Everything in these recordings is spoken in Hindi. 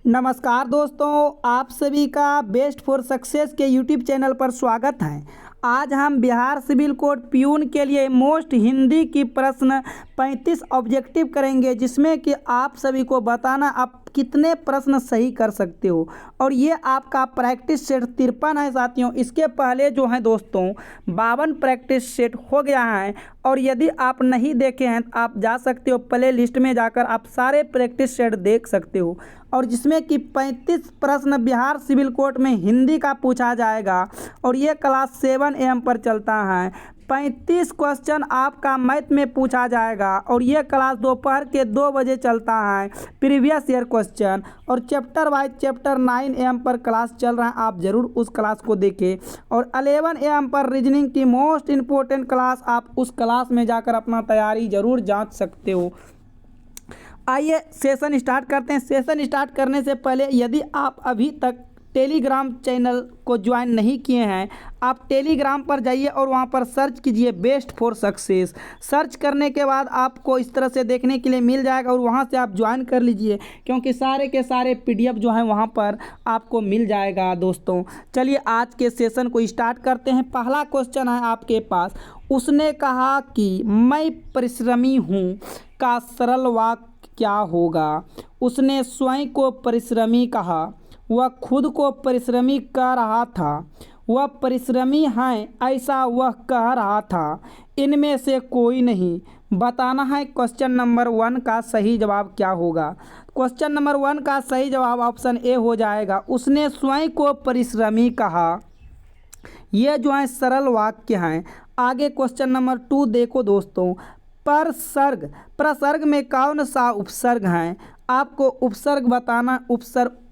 नमस्कार दोस्तों, आप सभी का बेस्ट फॉर सक्सेस के यूट्यूब चैनल पर स्वागत है। आज हम बिहार सिविल कोड प्यून के लिए मोस्ट हिंदी की प्रश्न 35 ऑब्जेक्टिव करेंगे, जिसमें कि आप सभी को बताना आप कितने प्रश्न सही कर सकते हो। और ये आपका प्रैक्टिस सेट 53 है साथियों। इसके पहले जो है दोस्तों 52 प्रैक्टिस सेट हो गया है। और यदि आप नहीं देखे हैं तो आप जा सकते हो प्ले लिस्ट में जाकर आप सारे प्रैक्टिस सेट देख सकते हो। और जिसमें कि 35 प्रश्न बिहार सिविल कोड में हिंदी का पूछा जाएगा और ये क्लास 7 AM पर चलता है। 35 क्वेश्चन आपका मैथ में पूछा जाएगा और ये क्लास दोपहर के 2 बजे चलता है। प्रीवियस ईयर क्वेश्चन और चैप्टर वाइज चैप्टर 9 AM पर क्लास चल रहा है, आप ज़रूर उस क्लास को देखें। और 11 AM पर रीजनिंग की मोस्ट इम्पोर्टेंट क्लास, आप उस क्लास में जाकर अपना तैयारी ज़रूर जांच सकते हो। आइए सेशन स्टार्ट करते हैं। सेशन स्टार्ट करने से पहले यदि आप अभी तक टेलीग्राम चैनल को ज्वाइन नहीं किए हैं, आप टेलीग्राम पर जाइए और वहां पर सर्च कीजिए बेस्ट फॉर सक्सेस। सर्च करने के बाद आपको इस तरह से देखने के लिए मिल जाएगा और वहां से आप ज्वाइन कर लीजिए, क्योंकि सारे के सारे PDF जो हैं वहां पर आपको मिल जाएगा। दोस्तों चलिए आज के सेशन को स्टार्ट करते हैं। पहला क्वेश्चन है आपके पास, उसने कहा कि मैं परिश्रमी हूँ का सरल वाक्य क्या होगा। उसने स्वयं को परिश्रमी कहा, वह खुद को परिश्रमी कह रहा था, वह परिश्रमी है ऐसा वह कह रहा था, इनमें से कोई नहीं। बताना है क्वेश्चन नंबर 1 का सही जवाब क्या होगा। क्वेश्चन नंबर 1 का सही जवाब ऑप्शन ए हो जाएगा, उसने स्वयं को परिश्रमी कहा। ये जो है सरल वाक्य हैं। आगे क्वेश्चन नंबर 2 देखो दोस्तों, प्रसर्ग। प्रसर्ग में कौन सा उपसर्ग है, आपको उपसर्ग बताना। उपसर्ग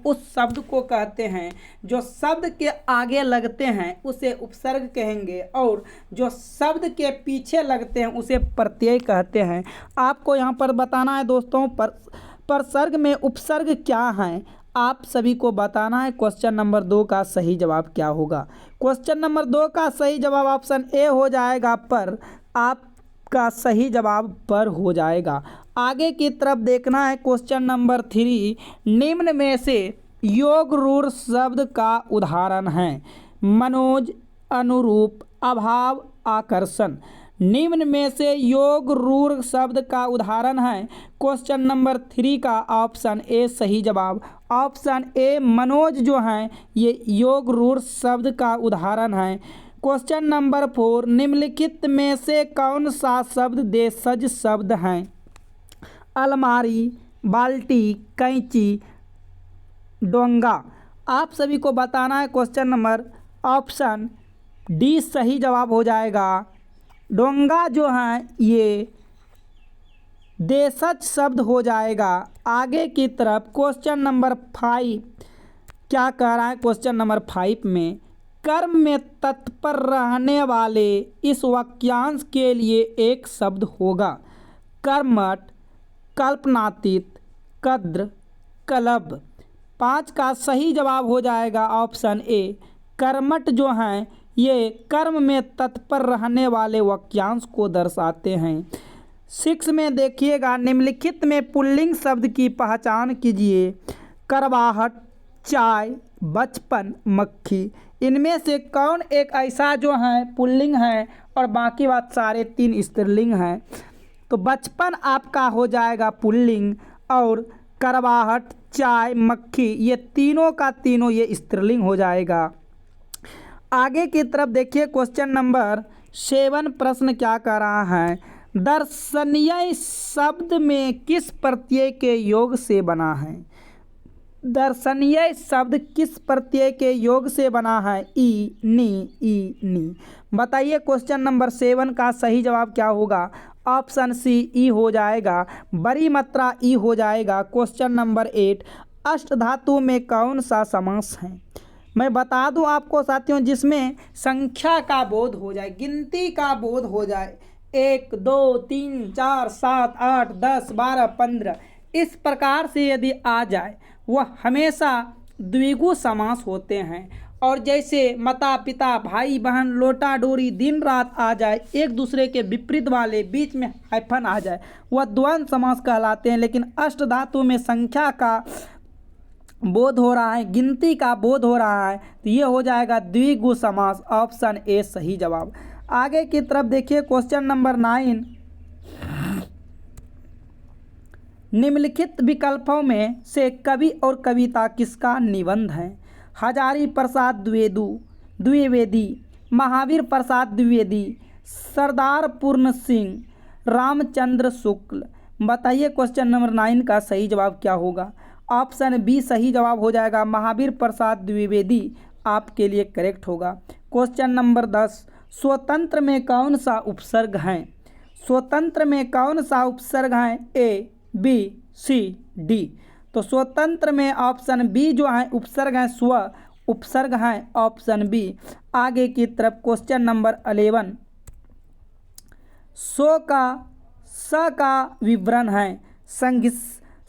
उस शब्द को कहते हैं जो शब्द के आगे लगते हैं उसे उपसर्ग कहेंगे, और जो शब्द के पीछे लगते हैं उसे प्रत्यय कहते हैं। आपको यहाँ पर बताना है दोस्तों प्रसर्ग में उपसर्ग क्या है, आप सभी को बताना है। क्वेश्चन नंबर 2 का सही जवाब क्या होगा। क्वेश्चन नंबर 2 का सही जवाब ऑप्शन ए हो जाएगा, पर आपका सही जवाब पर हो जाएगा। आगे की तरफ देखना है। क्वेश्चन नंबर 3, निम्न में से योग रूढ़ शब्द का उदाहरण है। मनोज, अनुरूप, अभाव, आकर्षण। निम्न में से योग रूढ़ शब्द का उदाहरण है। क्वेश्चन नंबर 3 का ऑप्शन ए सही जवाब। ऑप्शन ए मनोज जो है ये योग रूढ़ शब्द का उदाहरण है। क्वेश्चन नंबर 4, निम्नलिखित में से कौन सा शब्द देशज शब्द हैं। अलमारी, बाल्टी, कैंची, डोंगा। आप सभी को बताना है। क्वेश्चन नंबर ऑप्शन डी सही जवाब हो जाएगा। डोंगा जो है ये देशज शब्द हो जाएगा। आगे की तरफ क्वेश्चन नंबर 5 क्या कह रहा है। क्वेश्चन नंबर 5 में कर्म में तत्पर रहने वाले इस वाक्यांश के लिए एक शब्द होगा। कर्मठ, कल्पनातीत, कद्र, कलब। 5 का सही जवाब हो जाएगा ऑप्शन ए। कर्मठ जो हैं ये कर्म में तत्पर रहने वाले वाक्यांश को दर्शाते हैं। 6 में देखिएगा, निम्नलिखित में पुल्लिंग शब्द की पहचान कीजिए। करवाहट, चाय, बचपन, मक्खी। इनमें से कौन एक ऐसा जो है पुल्लिंग है और बाकी बात सारे 3 स्त्रीलिंग हैं। तो बचपन आपका हो जाएगा पुल्लिंग, और करवाहट, चाय, मक्खी ये तीनों का तीनों ये स्त्रीलिंग हो जाएगा। आगे की तरफ देखिए। क्वेश्चन नंबर 7 प्रश्न क्या कर रहा है। दर्शनीय शब्द में किस प्रत्यय के योग से बना है। दर्शनीय शब्द किस प्रत्यय के योग से बना है। ई, नी। बताइए क्वेश्चन नंबर 7 का सही जवाब क्या होगा। ऑप्शन सी ई हो जाएगा। बड़ी मात्रा ई हो जाएगा। क्वेश्चन नंबर 8, अष्टधातु में कौन सा समास है। मैं बता दूं आपको साथियों, जिसमें संख्या का बोध हो जाए, गिनती का बोध हो जाए। 1 2 3 4 7 8 10 12 15 इस प्रकार से यदि आ जाए, वह हमेशा द्विगु समास होते हैं। और जैसे माता पिता, भाई बहन, लोटा डोरी, दिन रात आ जाए, एक दूसरे के विपरीत वाले बीच में हाइफन आ जाए, वह द्वंद्व समास कहलाते हैं। लेकिन अष्टधातु में संख्या का बोध हो रहा है, गिनती का बोध हो रहा है, तो ये हो जाएगा द्विगु समास, ऑप्शन ए सही जवाब। आगे की तरफ देखिए क्वेश्चन नंबर 9, निम्नलिखित विकल्पों में से कवि और कविता किसका निबंध है? हजारी प्रसाद द्विवेदी, महावीर प्रसाद द्विवेदी, सरदार पूर्ण सिंह, रामचंद्र शुक्ल। बताइए क्वेश्चन नंबर 9 का सही जवाब क्या होगा? ऑप्शन बी सही जवाब हो जाएगा, महावीर प्रसाद द्विवेदी आपके लिए करेक्ट होगा। क्वेश्चन नंबर 10, स्वतंत्र में कौन सा उपसर्ग है? स्वतंत्र में कौन सा उपसर्ग है? ए, बी, सी, डी। तो स्वतंत्र में ऑप्शन बी जो है उपसर्ग है, स्व उपसर्ग है, ऑप्शन बी। आगे की तरफ क्वेश्चन नंबर 11, स का विवरण है,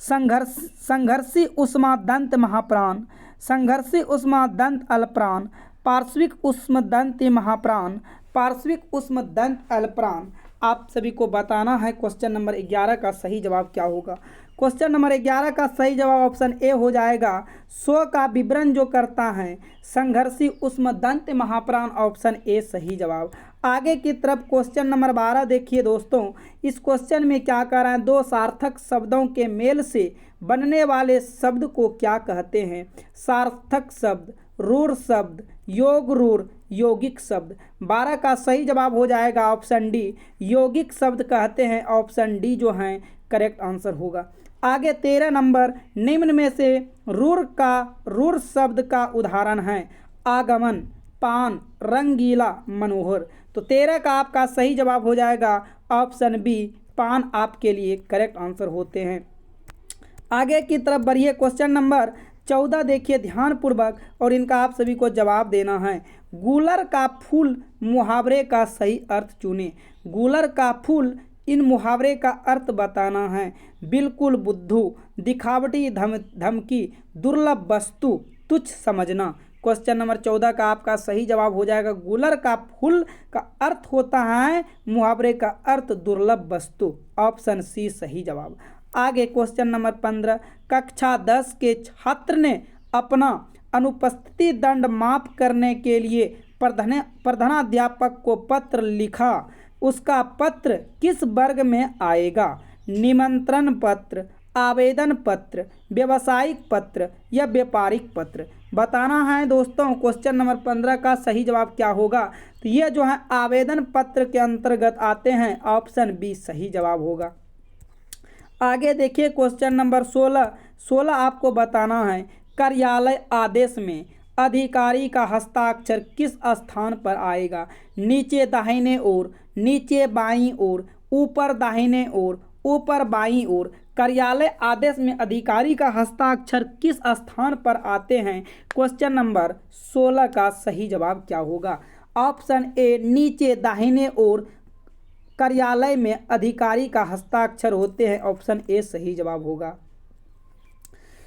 संघर्षी उष्मा दंत महाप्राण, संघर्षी उष्मा दंत अल्पप्राण, पार्श्विक उष्म दंत महाप्राण, पार्श्विक उष्म दंत अल्पप्राण। आप सभी को बताना है क्वेश्चन नंबर 11 का सही जवाब क्या होगा। क्वेश्चन नंबर 11 का सही जवाब ऑप्शन ए हो जाएगा, स्व का विवरण जो करता है संघर्षी उष्म दंत महाप्राण, ऑप्शन ए सही जवाब। आगे की तरफ क्वेश्चन नंबर 12 देखिए दोस्तों, इस क्वेश्चन में क्या कर रहे हैं, दो सार्थक शब्दों के मेल से बनने वाले शब्द को क्या कहते हैं? सार्थक शब्द, रूढ़ शब्द, योग रूढ़, यौगिक शब्द। 12 का सही जवाब हो जाएगा ऑप्शन डी, यौगिक शब्द कहते हैं, ऑप्शन डी जो है करेक्ट आंसर होगा। आगे 13 नंबर, निम्न में से रूढ़ शब्द का उदाहरण है, आगमन, पान, रंगीला, मनोहर। तो 13 का आपका सही जवाब हो जाएगा ऑप्शन बी, पान आपके लिए करेक्ट आंसर होते हैं। आगे की तरफ बढ़िए, क्वेश्चन नंबर 14 देखिए ध्यानपूर्वक और इनका आप सभी को जवाब देना है। गूलर का फूल मुहावरे का सही अर्थ चुनें। गूलर का फूल, इन मुहावरे का अर्थ बताना है। बिल्कुल बुद्धू, दिखावटी धमकी, दुर्लभ वस्तु, तुच्छ समझना। क्वेश्चन नंबर 14 का आपका सही जवाब हो जाएगा, गूलर का फूल का अर्थ होता है, मुहावरे का अर्थ दुर्लभ वस्तु, ऑप्शन सी सही जवाब। आगे क्वेश्चन नंबर 15, कक्षा 10 के छात्र ने अपना अनुपस्थिति दंड माफ करने के लिए प्रधानाध्यापक को पत्र लिखा, उसका पत्र किस वर्ग में आएगा? निमंत्रण पत्र, आवेदन पत्र, व्यवसायिक पत्र या व्यापारिक पत्र। बताना है दोस्तों क्वेश्चन नंबर 15 का सही जवाब क्या होगा। तो ये जो है आवेदन पत्र के अंतर्गत आते हैं, ऑप्शन बी सही जवाब होगा। आगे देखिए क्वेश्चन नंबर 16 आपको बताना है, कार्यालय आदेश में अधिकारी का हस्ताक्षर किस स्थान पर आएगा? नीचे दाहिने ओर, नीचे बाईं ओर, ऊपर दाहिने ओर, ऊपर बाईं ओर। कार्यालय आदेश में अधिकारी का हस्ताक्षर किस स्थान पर आते हैं? क्वेश्चन नंबर 16 का सही जवाब क्या होगा? ऑप्शन ए नीचे दाहिने ओर कार्यालय में अधिकारी का हस्ताक्षर होते हैं, ऑप्शन ए सही जवाब होगा।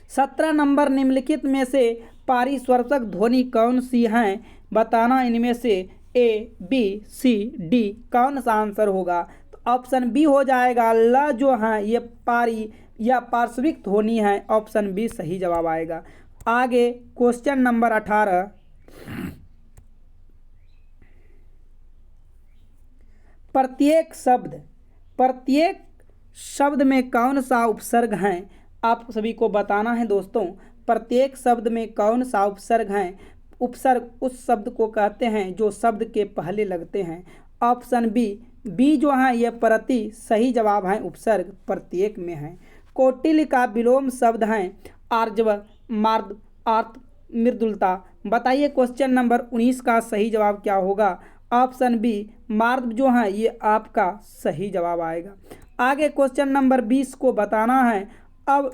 17 नंबर, निम्नलिखित में से पारिस्पर्शक ध्वनि कौन सी हैं? बताना इनमें से ए, बी, सी, डी कौन सा आंसर होगा? तो ऑप्शन बी हो जाएगा, ल जो है ये पारी या पार्श्विक ध्वनि है, ऑप्शन बी सही जवाब आएगा। आगे क्वेश्चन नंबर 18, प्रत्येक शब्द में कौन सा उपसर्ग है? आप सभी को बताना है दोस्तों, प्रत्येक शब्द में कौन सा उपसर्ग है? उपसर्ग उस शब्द को कहते हैं जो शब्द के पहले लगते हैं, ऑप्शन बी जो है ये प्रति सही जवाब है, उपसर्ग प्रत्येक में है। कौटिल्य का विलोम शब्द है आर्जव, मार्द, आर्त, मृदुलता। बताइए क्वेश्चन नंबर 19 का सही जवाब क्या होगा? ऑप्शन बी मार्द जो है ये आपका सही जवाब आएगा। आगे क्वेश्चन नंबर 20 को बताना है, अब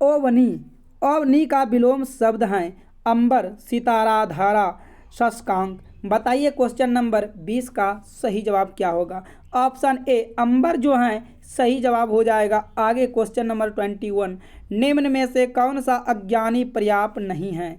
अवनी का विलोम शब्द है अंबर, सितारा, धारा, शशांक। बताइए क्वेश्चन नंबर 20 का सही जवाब क्या होगा? ऑप्शन ए अंबर जो है सही जवाब हो जाएगा। आगे क्वेश्चन नंबर 21, निम्न में से कौन सा अज्ञानी पर्याप्त नहीं है?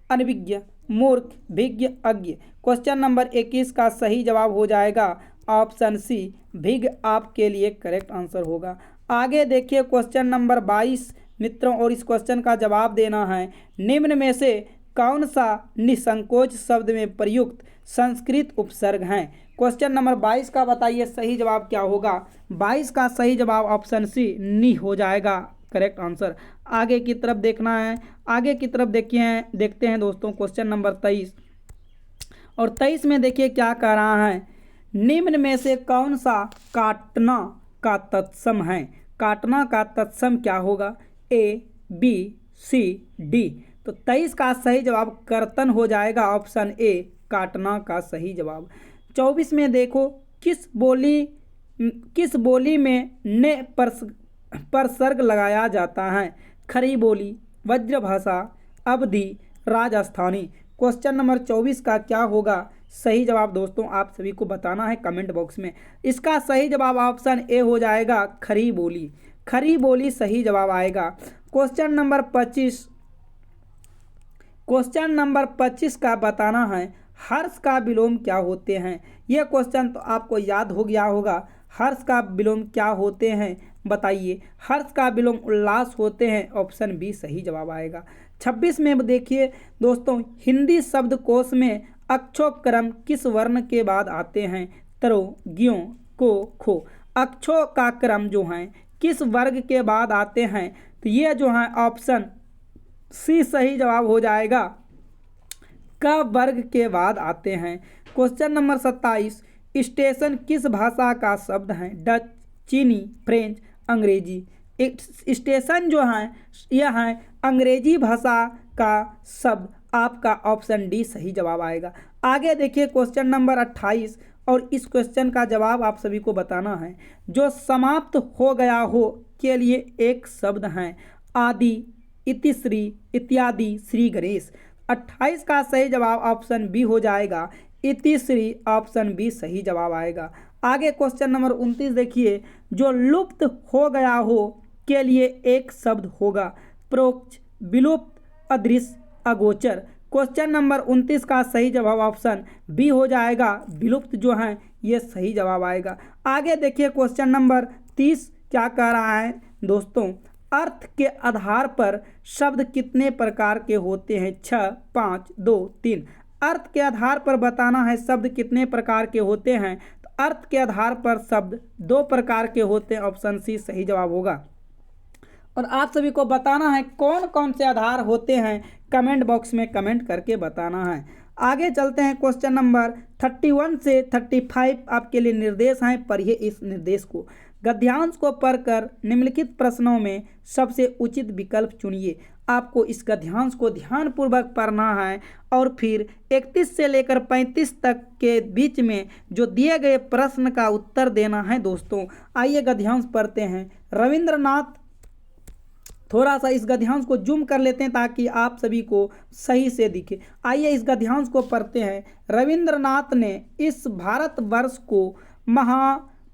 अनभिज्ञ, मूर्ख, भिज्ञ, अज्ञ। क्वेश्चन नंबर 21 का सही जवाब हो जाएगा ऑप्शन सी, भिज्ञ आपके लिए करेक्ट आंसर होगा। आगे देखिए क्वेश्चन नंबर 22 मित्रों, और इस क्वेश्चन का जवाब देना है निम्न में से कौन सा निसंकोच शब्द में प्रयुक्त संस्कृत उपसर्ग हैं। क्वेश्चन नंबर 22 का बताइए सही जवाब क्या होगा। 22 का सही जवाब ऑप्शन सी नी हो जाएगा करेक्ट आंसर। आगे की तरफ देखना है, आगे की तरफ देखते हैं दोस्तों क्वेश्चन नंबर 23। और 23 में देखिए क्या कह रहा है, निम्न में से कौन सा काटना का तत्सम है। काटना का तत्सम क्या होगा, ए बी सी डी। तो 23 का सही जवाब कर्तन हो जाएगा, ऑप्शन ए काटना का सही जवाब। 24 में देखो किस बोली में ने परसर्ग लगाया जाता है। खड़ी बोली, व्रजभाषा, अवधी, राजस्थानी। क्वेश्चन नंबर 24 का क्या होगा सही जवाब दोस्तों, आप सभी को बताना है कमेंट बॉक्स में। इसका सही जवाब ऑप्शन ए हो जाएगा खड़ी बोली। खड़ी बोली सही जवाब आएगा। क्वेश्चन नंबर 25 का बताना है हर्ष का विलोम क्या होते हैं। यह क्वेश्चन तो आपको याद हो गया होगा। हर्ष का विलोम क्या होते हैं बताइए। हर्ष का विलोम उल्लास होते हैं, ऑप्शन बी सही जवाब आएगा। 26 में देखिए दोस्तों, हिंदी शब्दकोश में अक्षोक्रम किस वर्ण के बाद आते हैं। तरो, ज्यों, को, खो। अक्षों का क्रम जो है किस वर्ग के बाद आते हैं, तो ये जो है ऑप्शन सी सही जवाब हो जाएगा, क वर्ग के बाद आते हैं। क्वेश्चन नंबर 27, स्टेशन किस भाषा का शब्द है। डच, चीनी, फ्रेंच, अंग्रेजी। स्टेशन जो है यह है अंग्रेजी भाषा का शब्द, आपका ऑप्शन डी सही जवाब आएगा। आगे देखिए क्वेश्चन नंबर 28, और इस क्वेश्चन का जवाब आप सभी को बताना है। जो समाप्त हो गया हो के लिए एक शब्द है। आदि, इतिश्री, इत्यादि, श्री गणेश। 28 का सही जवाब ऑप्शन बी हो जाएगा, इतिश्री, ऑप्शन बी सही जवाब आएगा। आगे क्वेश्चन नंबर 29 देखिए, जो लुप्त हो गया हो के लिए एक शब्द होगा। प्रोक्ष, विलुप्त, अदृश्य, अगोचर। क्वेश्चन नंबर 29 का सही जवाब ऑप्शन बी हो जाएगा, विलुप्त जो है ये सही जवाब आएगा। आगे देखिए क्वेश्चन नंबर 30 क्या कह रहा है दोस्तों, अर्थ के आधार पर शब्द कितने प्रकार के होते हैं। 6, 5, 2, 3। अर्थ के आधार पर बताना है शब्द कितने प्रकार के होते हैं। तो अर्थ के आधार पर शब्द 2 प्रकार के होते हैं, ऑप्शन सी सही जवाब होगा। और आप सभी को बताना है कौन कौन से आधार होते हैं, कमेंट बॉक्स में कमेंट करके बताना है। आगे चलते हैं क्वेश्चन नंबर 31 से 35 आपके लिए निर्देश हैं, पढ़िए इस निर्देश को। गद्यांश को पढ़कर निम्नलिखित प्रश्नों में सबसे उचित विकल्प चुनिए। आपको इस गद्यांश को ध्यानपूर्वक पढ़ना है और फिर 31 से लेकर 35 तक के बीच में जो दिए गए प्रश्न का उत्तर देना है दोस्तों। आइए गद्यांश पढ़ते हैं। रविंद्रनाथ, थोड़ा सा इस गद्यांश को जूम कर लेते हैं ताकि आप सभी को सही से दिखे। आइए इस गद्यांश को पढ़ते हैं। रविंद्रनाथ ने इस भारतवर्ष को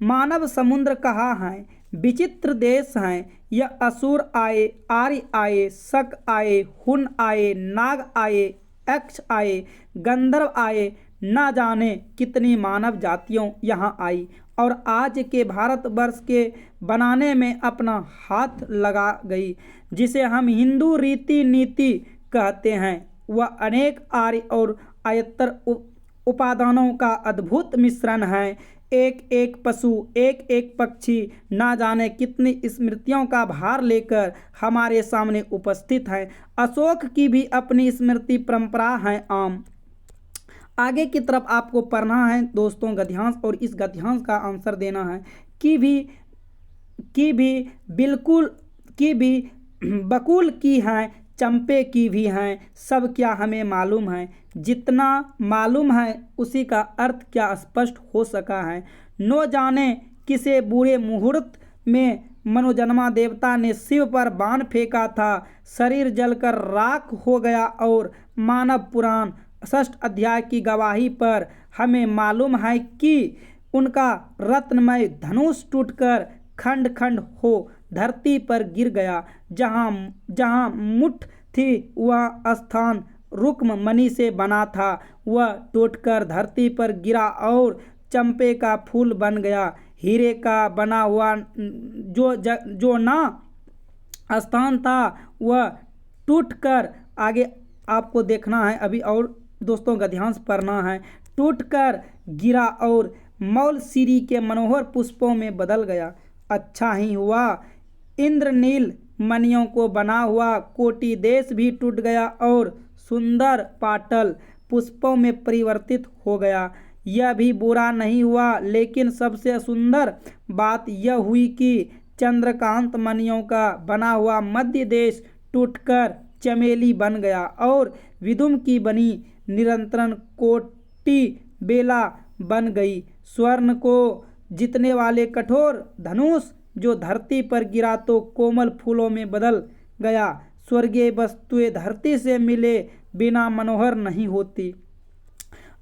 मानव समुद्र कहा है। विचित्र देश हैं यह। असुर आए, आर्य आए, शक आए, हुन आए, नाग आए, यक्ष आए, गंधर्व आए, न जाने कितनी मानव जातियों यहाँ आई और आज के भारतवर्ष के बनाने में अपना हाथ लगा गई। जिसे हम हिंदू रीति नीति कहते हैं, वह अनेक आर्य और आयतर उपादानों का अद्भुत मिश्रण है। एक एक पशु, एक एक पक्षी, ना जाने कितनी स्मृतियों का भार लेकर हमारे सामने उपस्थित है। अशोक की भी अपनी स्मृति परंपरा है आम। आगे की तरफ आपको पढ़ना है दोस्तों गद्यांश, और इस गद्यांश का आंसर देना है। की भी बकुल की हैं, चंपे की भी हैं, सब क्या हमें मालूम है। जितना मालूम है उसी का अर्थ क्या स्पष्ट हो सका है। नो जाने किसे बुरे मुहूर्त में मनोजन्मा देवता ने शिव पर बाण फेंका था, शरीर जलकर राख हो गया और मानव पुराण 6 अध्याय की गवाही पर हमें मालूम है कि उनका रत्नमय धनुष टूटकर खंड खंड हो धरती पर गिर गया। जहाँ मुठ थी वह स्थान रुक्म मणि से बना था, वह टूटकर धरती पर गिरा और चंपे का फूल बन गया। हीरे का बना हुआ जो ना स्थान था वह टूटकर, आगे आपको देखना है अभी और दोस्तों गद्यांश पढ़ना है, टूटकर गिरा और मौलसिरी के मनोहर पुष्पों में बदल गया। अच्छा ही हुआ इंद्रनील मणियों को बना हुआ कोटि देश भी टूट गया और सुंदर पाटल पुष्पों में परिवर्तित हो गया। यह भी बुरा नहीं हुआ, लेकिन सबसे सुंदर बात यह हुई कि चंद्रकांत मणियों का बना हुआ मध्य देश टूटकर चमेली बन गया और विदुम की बनी निरंतर कोटि बेला बन गई। स्वर्ण को जीतने वाले कठोर धनुष जो धरती पर गिरा तो कोमल फूलों में बदल गया। स्वर्गीय वस्तुएं धरती से मिले बिना मनोहर नहीं होती।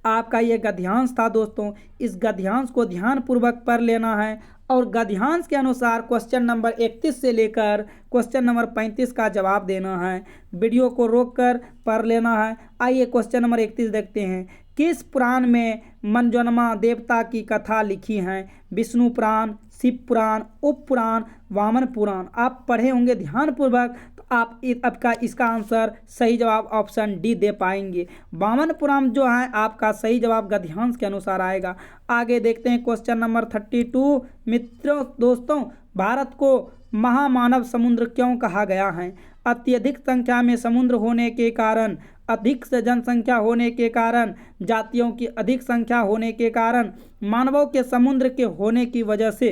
आपका ये गद्यांश था दोस्तों। इस गद्यांश को ध्यानपूर्वक पढ़ लेना है और गद्यांश के अनुसार क्वेश्चन नंबर 31 से लेकर क्वेश्चन नंबर 35 का जवाब देना है। वीडियो को रोककर पढ़ लेना है। आइए क्वेश्चन नंबर 31 देखते हैं। किस पुराण में मनजन्मा देवता की कथा लिखी है? विष्णु पुराण, शिव पुराण, उप पुराण, वामन पुराण। आप पढ़े होंगे ध्यानपूर्वक तो आप आपका इसका आंसर सही जवाब ऑप्शन डी दे पाएंगे। वामन पुराण जो है आपका सही जवाब गद्यांश के अनुसार आएगा। आगे देखते हैं क्वेश्चन नंबर 32। मित्रों दोस्तों, भारत को महामानव समुद्र क्यों कहा गया है? अत्यधिक संख्या में समुद्र होने के कारण, अधिक से जनसंख्या होने के कारण, जातियों की अधिक संख्या होने के कारण, मानवों के समुद्र के होने की वजह से।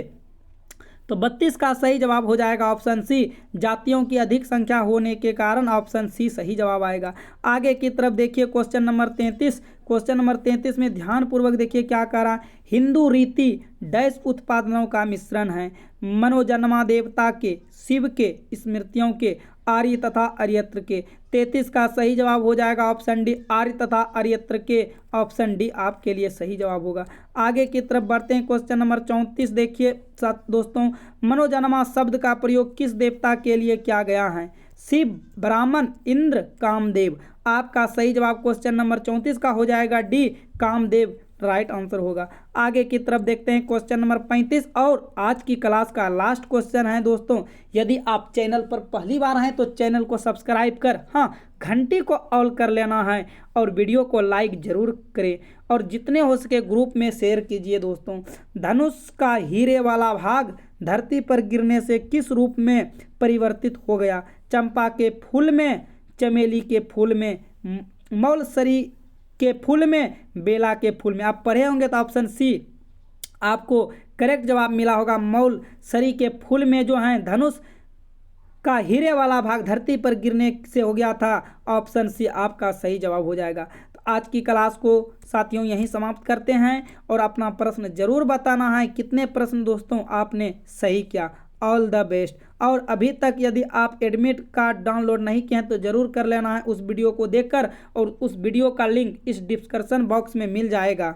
तो 32 का सही जवाब हो जाएगा ऑप्शन सी, जातियों की अधिक संख्या होने के कारण। ऑप्शन सी सही जवाब आएगा। आगे की तरफ देखिए क्वेश्चन नंबर 33। क्वेश्चन नंबर 33 में ध्यानपूर्वक देखिए क्या करा। हिंदू रीति डैश उत्पादनों का मिश्रण है? मनोजन्मा देवता के, शिव के, स्मृतियों के, आर्य तथा अरियत्र के। 33 का सही जवाब हो जाएगा ऑप्शन डी, आर्य तथा अरियत्र के। ऑप्शन डी आपके लिए सही जवाब होगा। आगे की तरफ बढ़ते हैं क्वेश्चन नंबर 34 देखिए दोस्तों। मनोजन्मा शब्द का प्रयोग किस देवता के लिए किया गया है? शिव, ब्राह्मण, इंद्र, कामदेव। आपका सही जवाब क्वेश्चन नंबर 34 का हो जाएगा डी, कामदेव राइट आंसर होगा। आगे की तरफ देखते हैं क्वेश्चन नंबर 35 और आज की क्लास का लास्ट क्वेश्चन है दोस्तों। यदि आप चैनल पर पहली बार हैं तो चैनल को सब्सक्राइब कर घंटी को ऑल कर लेना है और वीडियो को लाइक जरूर करें और जितने हो सके ग्रुप में शेयर कीजिए दोस्तों। धनुष का हीरे वाला भाग धरती पर गिरने से किस रूप में परिवर्तित हो गया? चंपा के फूल में, चमेली के फूल में, मौलसरी के फूल में, बेला के फूल में। आप पढ़े होंगे तो ऑप्शन सी आपको करेक्ट जवाब मिला होगा। मौलसरी के फूल में जो है धनुष का हीरे वाला भाग धरती पर गिरने से हो गया था। ऑप्शन सी आपका सही जवाब हो जाएगा। तो आज की क्लास को साथियों यहीं समाप्त करते हैं और अपना प्रश्न जरूर बताना है कितने प्रश्न दोस्तों आपने सही किया। All the best. और अभी तक यदि आप एडमिट कार्ड डाउनलोड नहीं किए हैं तो ज़रूर कर लेना है उस वीडियो को देखकर, और उस वीडियो का लिंक इस डिस्क्रिप्शन बॉक्स में मिल जाएगा।